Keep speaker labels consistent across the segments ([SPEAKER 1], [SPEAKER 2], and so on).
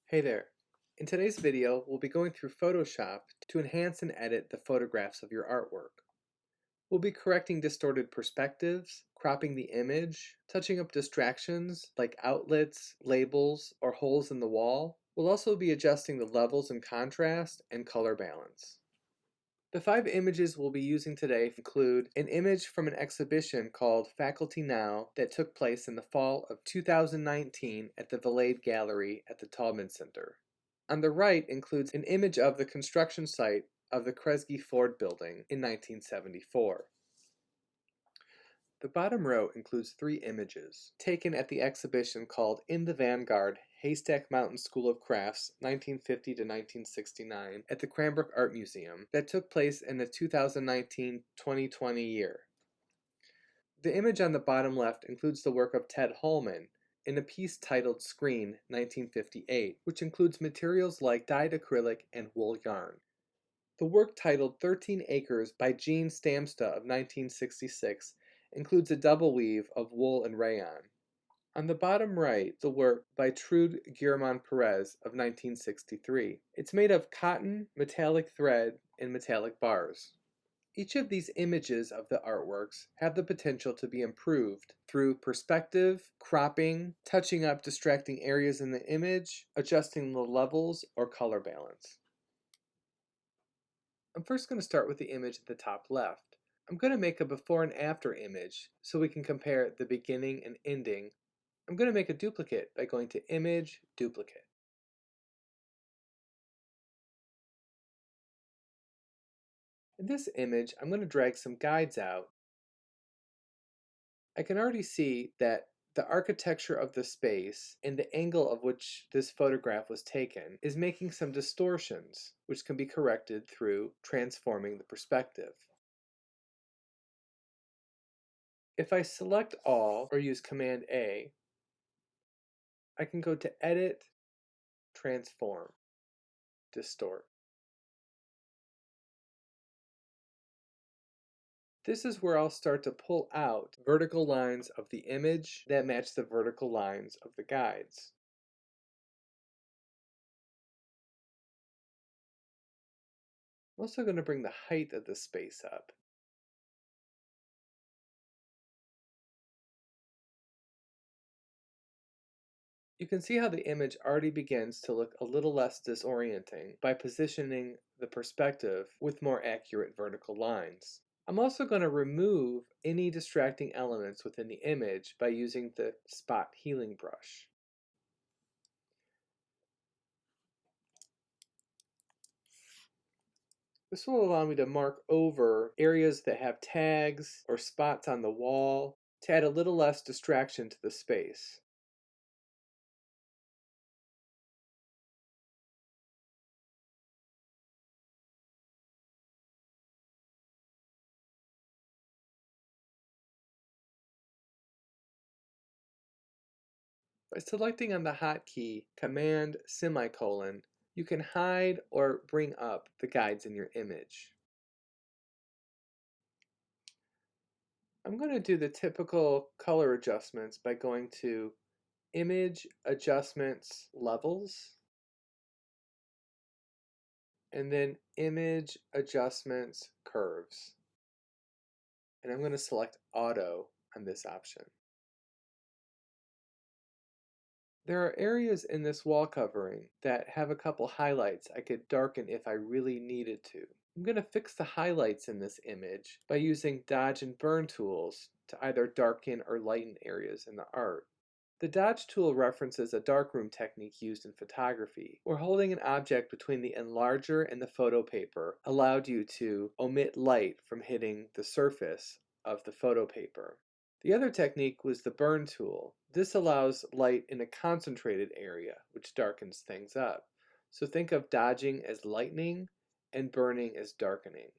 [SPEAKER 1] Hey there. In today's video, we'll be going through Photoshop to enhance and edit the photographs of your artwork. We'll be correcting distorted perspectives, cropping the image, touching up distractions like outlets, labels, or holes in the wall. We'll also be adjusting the levels and contrast and color balance. The 5 images we'll be using today include an image from an exhibition called Faculty Now that took place in the fall of 2019 at the Valade Gallery at the Taubman Center. On the right includes an image of the construction site of the Kresge Ford building in 1974. The bottom row includes 3 images, taken at the exhibition called In the Vanguard, Haystack Mountain School of Crafts, 1950 to 1969, at the Cranbrook Art Museum, that took place in the 2019-2020 year. The image on the bottom left includes the work of Ted Holman, in a piece titled Screen, 1958, which includes materials like dyed acrylic and wool yarn. The work titled 13 Acres by Jean Stamsta of 1966 includes a double weave of wool and rayon. On the bottom right, the work by Trude Guillermon Perez of 1963. It's made of cotton, metallic thread, and metallic bars. Each of these images of the artworks have the potential to be improved through perspective, cropping, touching up distracting areas in the image, adjusting the levels or color balance. I'm first going to start with the image at the top left. I'm going to make a before and after image so we can compare the beginning and ending. I'm going to make a duplicate by going to Image, Duplicate. In this image, I'm going to drag some guides out. I can already see that the architecture of the space and the angle of which this photograph was taken is making some distortions, which can be corrected through transforming the perspective. If I select all or use Command A, I can go to Edit, Transform, Distort. This is where I'll start to pull out vertical lines of the image that match the vertical lines of the guides. I'm also going to bring the height of the space up. You can see how the image already begins to look a little less disorienting by positioning the perspective with more accurate vertical lines. I'm also going to remove any distracting elements within the image by using the Spot Healing brush. This will allow me to mark over areas that have tags or spots on the wall to add a little less distraction to the space. By selecting on the hotkey Command semicolon, you can hide or bring up the guides in your image. I'm going to do the typical color adjustments by going to Image Adjustments Levels, and then Image Adjustments Curves. And I'm going to select Auto on this option. There are areas in this wall covering that have a couple highlights I could darken if I really needed to. I'm going to fix the highlights in this image by using Dodge and Burn tools to either darken or lighten areas in the art. The Dodge tool references a darkroom technique used in photography, where holding an object between the enlarger and the photo paper allowed you to omit light from hitting the surface of the photo paper. The other technique was the burn tool. This allows light in a concentrated area, which darkens things up. So think of dodging as lightening and burning as darkening.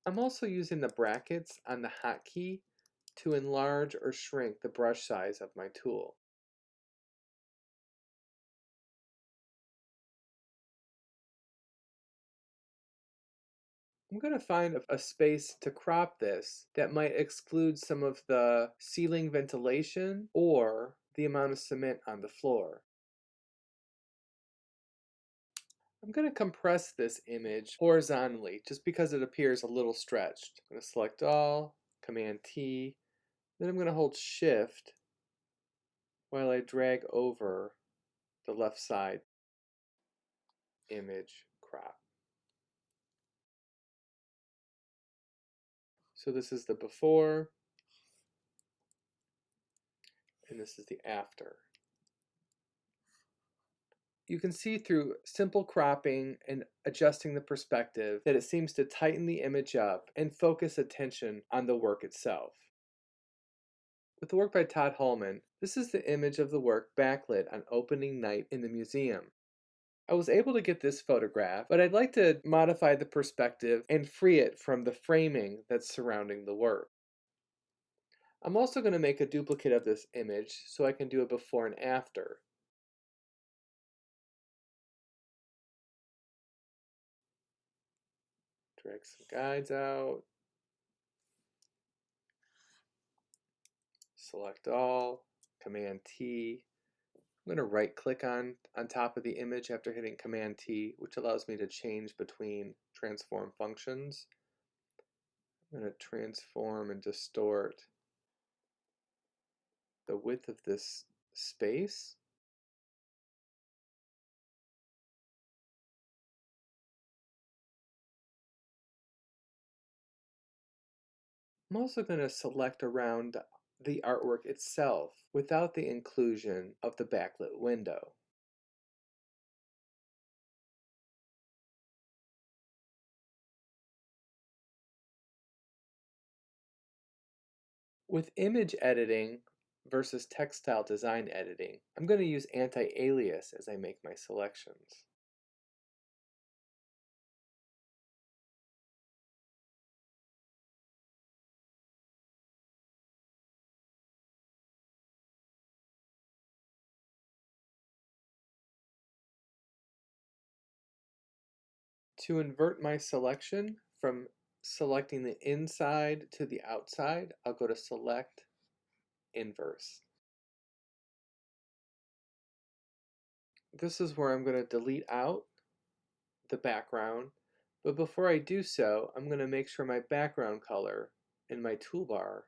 [SPEAKER 1] I'm also using the brackets on the hotkey to enlarge or shrink the brush size of my tool. I'm going to find a space to crop this that might exclude some of the ceiling ventilation or the amount of cement on the floor. I'm going to compress this image horizontally just because it appears a little stretched. I'm going to select all, Command T, then I'm going to hold Shift while I drag over the left side image crop. So this is the before, and this is the after. You can see through simple cropping and adjusting the perspective that it seems to tighten the image up and focus attention on the work itself. With the work by Todd Holman, this is the image of the work backlit on opening night in the museum. I was able to get this photograph, but I'd like to modify the perspective and free it from the framing that's surrounding the work. I'm also going to make a duplicate of this image so I can do a before and after. Drag some guides out. Select all, Command T. I'm going to right click on top of the image after hitting Command T, which allows me to change between transform functions. I'm going to transform and distort the width of this space. I'm also going to select around the artwork itself without the inclusion of the backlit window. With image editing versus textile design editing, I'm going to use anti-alias as I make my selections. To invert my selection from selecting the inside to the outside, I'll go to Select, Inverse. This is where I'm going to delete out the background, but before I do so, I'm going to make sure my background color in my toolbar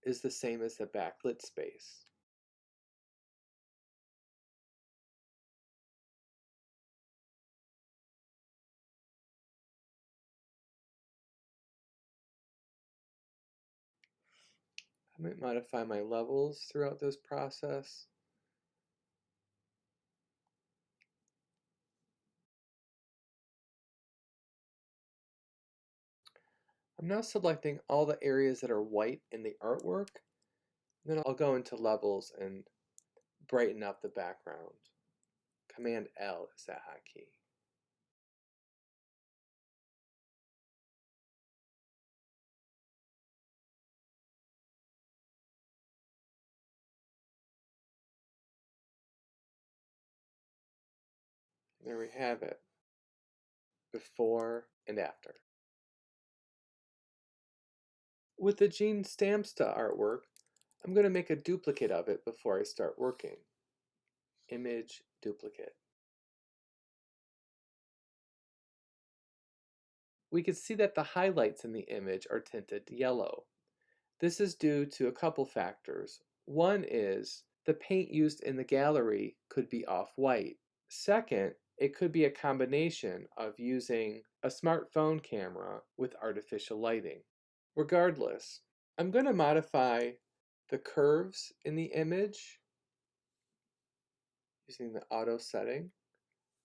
[SPEAKER 1] is the same as the backlit space. I might modify my levels throughout this process. I'm now selecting all the areas that are white in the artwork. Then I'll go into levels and brighten up the background. Command L is that hotkey. There we have it. Before and after. With the Gene Stampsta artwork, I'm going to make a duplicate of it before I start working. Image duplicate. We can see that the highlights in the image are tinted yellow. This is due to a couple factors. One is the paint used in the gallery could be off-white. Second, it could be a combination of using a smartphone camera with artificial lighting. Regardless, I'm going to modify the curves in the image using the auto setting.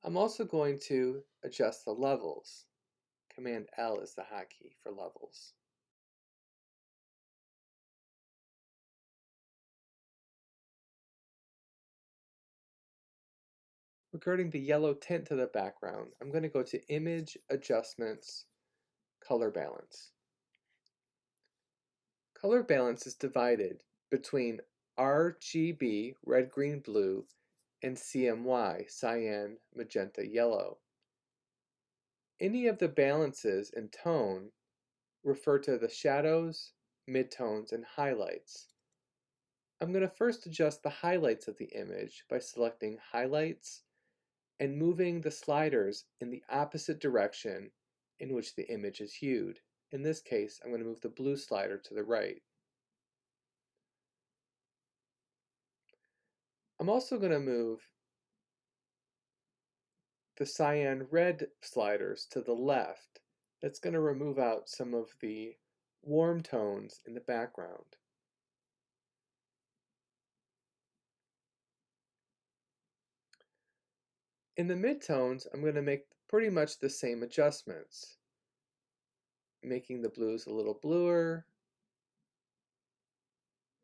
[SPEAKER 1] I'm also going to adjust the levels. Command L is the hotkey for levels. Regarding the yellow tint to the background, I'm going to go to Image Adjustments, Color Balance. Color balance is divided between RGB, red, green, blue, and CMY, cyan, magenta, yellow. Any of the balances in tone refer to the shadows, midtones, and highlights. I'm going to first adjust the highlights of the image by selecting Highlights and moving the sliders in the opposite direction in which the image is hued. In this case, I'm going to move the blue slider to the right. I'm also going to move the cyan red sliders to the left. That's going to remove out some of the warm tones in the background. In the midtones, I'm going to make pretty much the same adjustments, making the blues a little bluer,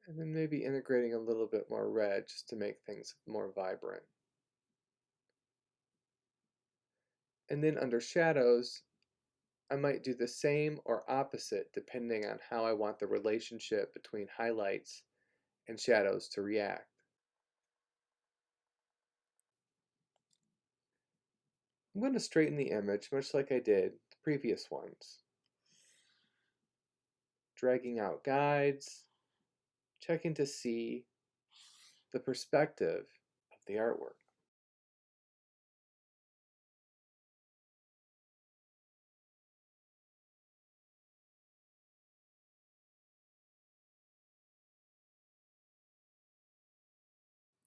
[SPEAKER 1] and then maybe integrating a little bit more red just to make things more vibrant. And then under shadows, I might do the same or opposite depending on how I want the relationship between highlights and shadows to react. I'm going to straighten the image much like I did the previous ones. Dragging out guides, checking to see the perspective of the artwork.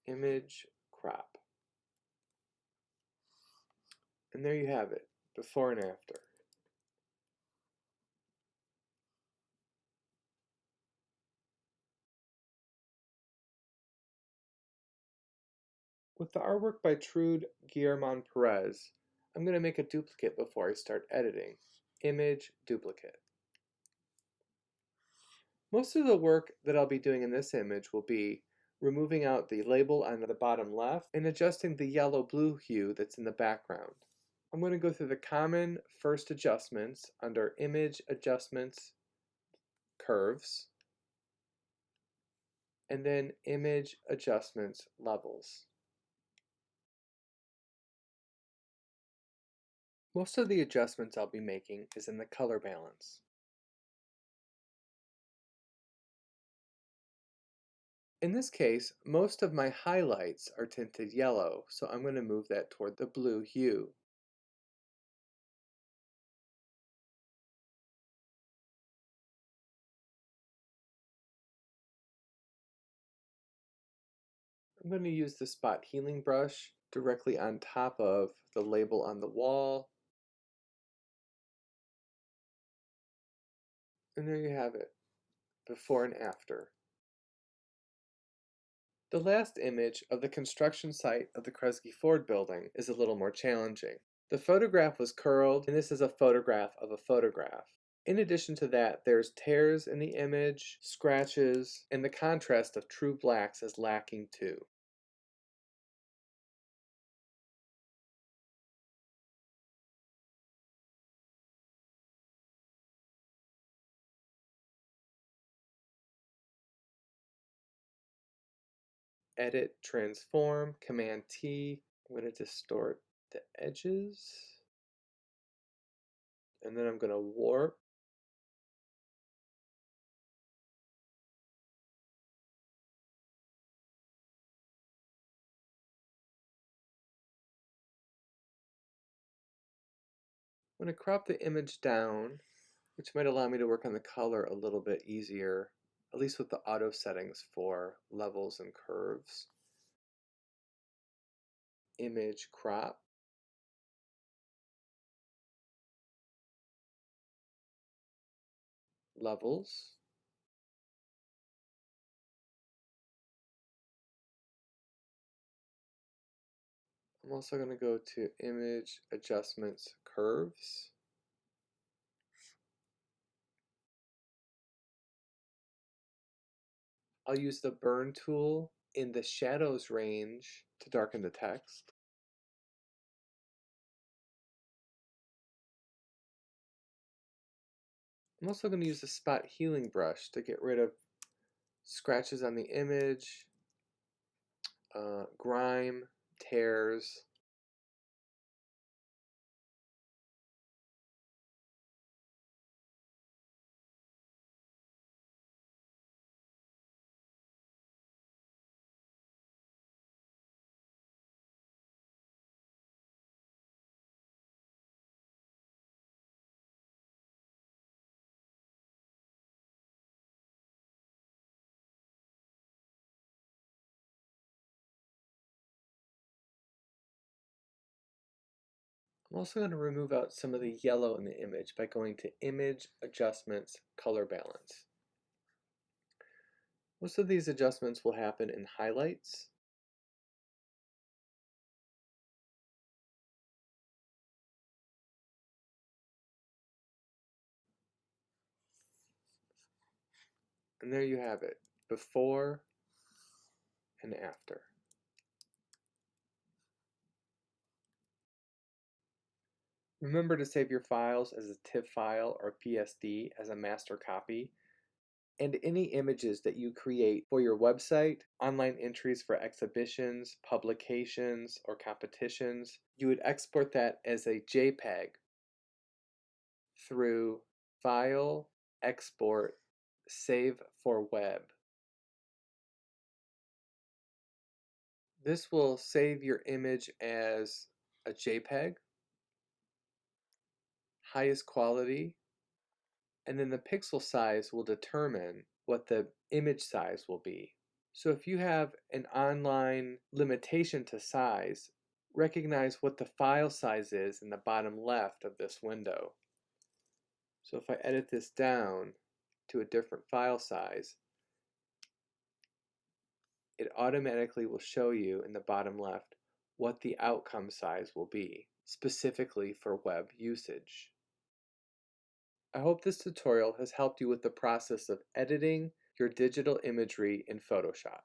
[SPEAKER 1] Image crop. And there you have it, before and after. With the artwork by Trude Guillermon Perez, I'm going to make a duplicate before I start editing. Image duplicate. Most of the work that I'll be doing in this image will be removing out the label on the bottom left and adjusting the yellow-blue hue that's in the background. I'm going to go through the common first adjustments under Image Adjustments, Curves, and then Image Adjustments, Levels. Most of the adjustments I'll be making is in the color balance. In this case, most of my highlights are tinted yellow, so I'm going to move that toward the blue hue. I'm going to use the spot healing brush directly on top of the label on the wall. And there you have it, before and after. The last image of the construction site of the Kresge Ford building is a little more challenging. The photograph was curled, and this is a photograph of a photograph. In addition to that, there's tears in the image, scratches, and the contrast of true blacks is lacking too. Edit, transform, Command T. I'm going to distort the edges. And then I'm going to warp. I'm going to crop the image down, which might allow me to work on the color a little bit easier, at least with the auto settings for levels and curves. Image crop. Levels. I'm also going to go to Image Adjustments, Curves. I'll use the Burn tool in the Shadows range to darken the text. I'm also going to use the Spot Healing brush to get rid of scratches on the image, grime, tears. I'm also going to remove out some of the yellow in the image by going to Image, Adjustments, Color Balance. Most of these adjustments will happen in highlights. And there you have it, before and after. Remember to save your files as a TIFF file or PSD as a master copy, and any images that you create for your website, online entries for exhibitions, publications, or competitions, you would export that as a JPEG through File, Export, Save for Web. This will save your image as a JPEG, highest quality, and then the pixel size will determine what the image size will be. So if you have an online limitation to size, recognize what the file size is in the bottom left of this window. So if I edit this down to a different file size, it automatically will show you in the bottom left what the outcome size will be, specifically for web usage. I hope this tutorial has helped you with the process of editing your digital imagery in Photoshop.